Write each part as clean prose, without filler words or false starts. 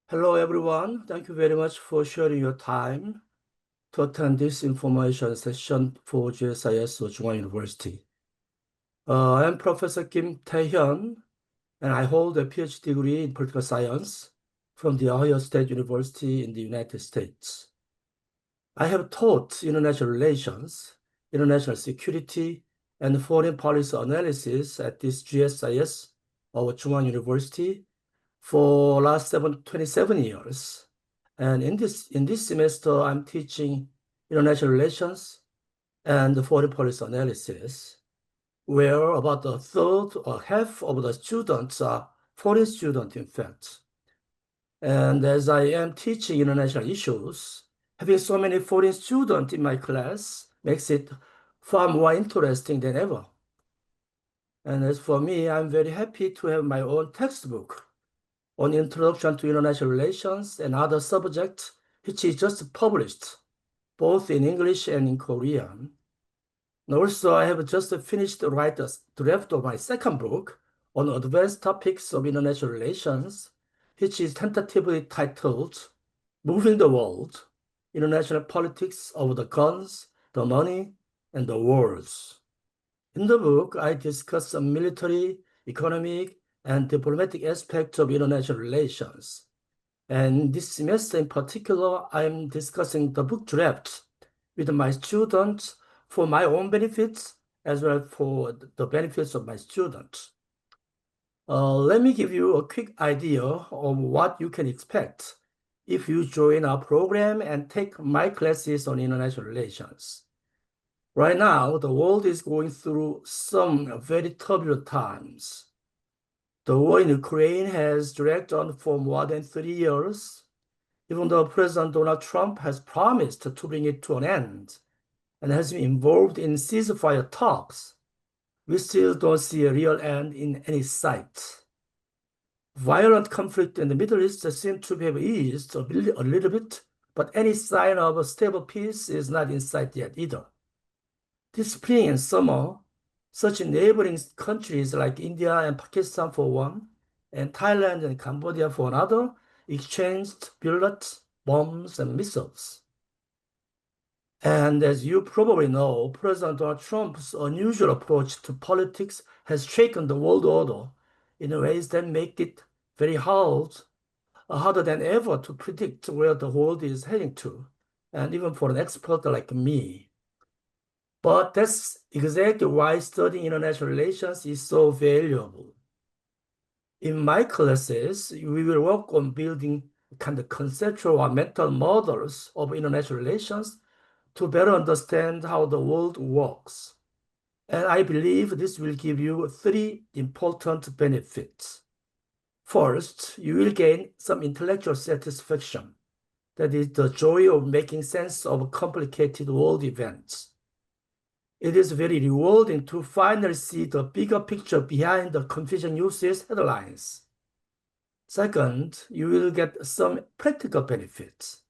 Hello, everyone. Thank you very much for sharing your time to attend this information session for GSIS Chung-Ang University. I'm Professor Kim Tae-hyun, and I hold a PhD degree in political science from the Ohio State University in the United States. I have taught international relations, international security, and foreign policy analysis at this GSIS of Chung-Ang University for last 27 years. And in this semester, I'm teaching international relations and foreign policy analysis, where about a third or half of the students are foreign students, in fact. And as I am teaching international issues, having so many foreign students in my class makes it far more interesting than ever. And as for me, I'm very happy to have my own textbook on Introduction to International Relations and other subjects, which is just published, both in English and in Korean. And also, I have just finished to write a draft of my second book on advanced topics of international relations, which is tentatively titled Moving the World, International Politics of the Guns, the Money, and the Wars. In the book, I discuss some military, economic, and diplomatic aspects of international relations. And this semester in particular, I'm discussing the book draft with my students for my own benefits as well for the benefits of my students. Let me give you a quick idea of what you can expect if you join our program and take my classes on international relations. Right now, the world is going through some very turbulent times. The war in Ukraine has dragged on for more than 30 years, even though President Donald Trump has promised to bring it to an end and has been involved in ceasefire talks. We still don't see a real end in any sight. Violent conflict in the Middle East seems to have eased a little bit, but any sign of a stable peace is not in sight yet either. This spring and summer, such neighboring countries like India and Pakistan for one, and Thailand and Cambodia for another, exchanged bullets, bombs, and missiles. And as you probably know, President Donald Trump's unusual approach to politics has shaken the world order in ways that make it very harder than ever to predict where the world is heading to, and even for an expert like me. But that's exactly why studying international relations is so valuable. In my classes, we will work on building kind of conceptual or mental models of international relations to better understand how the world works. And I believe this will give you three important benefits. First, you will gain some intellectual satisfaction. That is the joy of making sense of complicated world events. It is very rewarding to finally see the bigger picture behind the confusing news headlines. Second, you will get some practical benefits.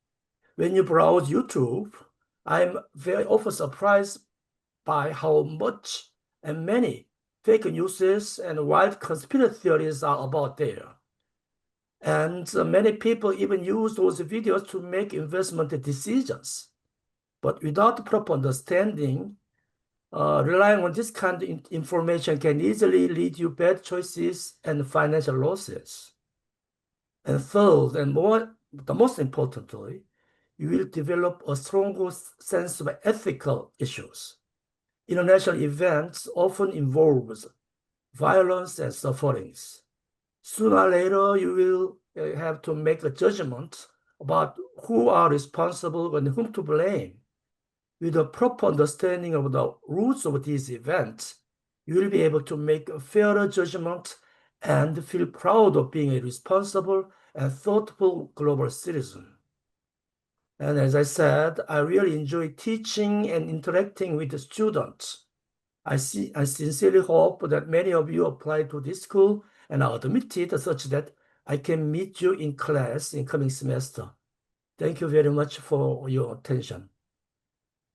When you browse YouTube, I'm very often surprised by how much and many fake news and wild conspiracy theories are about there. And many people even use those videos to make investment decisions. But without proper understanding, relying on this kind of information can easily lead you bad choices and financial losses. And third, and the most importantly, you will develop a stronger sense of ethical issues. International events often involve violence and sufferings. Sooner or later, you will have to make a judgment about who are responsible and whom to blame. With a proper understanding of the roots of these events, you will be able to make a fairer judgment and feel proud of being a responsible and thoughtful global citizen. And as I said, I really enjoy teaching and interacting with the students. I sincerely hope that many of you apply to this school and are admitted such that I can meet you in class in coming semester. Thank you very much for your attention.